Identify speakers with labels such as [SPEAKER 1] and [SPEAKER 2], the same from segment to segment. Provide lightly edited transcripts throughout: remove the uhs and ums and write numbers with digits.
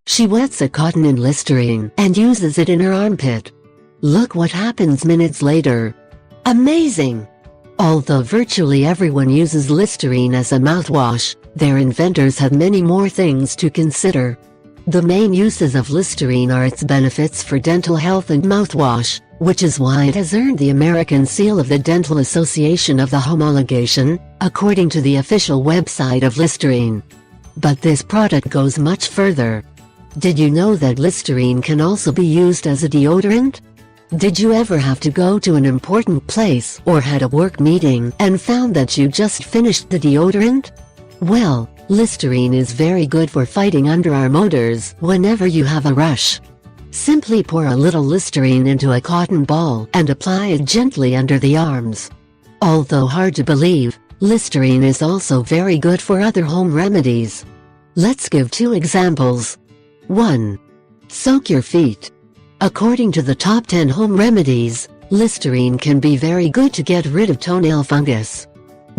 [SPEAKER 1] She wets a cotton in Listerine and uses it in her armpit. Look what happens minutes later. Amazing! Although virtually everyone uses Listerine as a mouthwash, their inventors have many more things to consider. The main uses of Listerine are its benefits for dental health and mouthwash, which is why it has earned the American seal of the Dental Association of the Homologation, according to the official website of Listerine. But this product goes much further. Did you know that Listerine can also be used as a deodorant? Did you ever have to go to an important place or had a work meeting and found that you just finished the deodorant? Well, Listerine is very good for fighting underarm odors whenever you have a rush. Simply pour a little Listerine into a cotton ball and apply it gently under the arms. Although hard to believe, Listerine is also very good for other home remedies. Let's give 2 examples. 1. Soak your feet. According to the top 10 home remedies, Listerine can be very good to get rid of toenail fungus.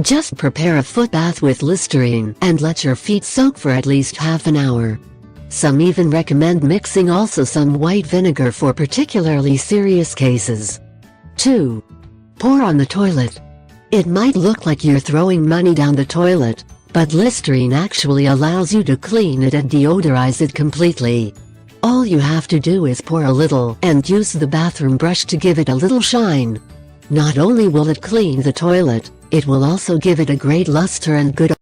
[SPEAKER 1] Just prepare a foot bath with Listerine and let your feet soak for at least half an hour. Some even recommend mixing also some white vinegar for particularly serious cases. 2. Pour on the toilet. It might look like you're throwing money down the toilet, but Listerine actually allows you to clean it and deodorize it completely. All you have to do is pour a little and use the bathroom brush to give it a little shine. Not only will it clean the toilet, it will also give it a great luster and good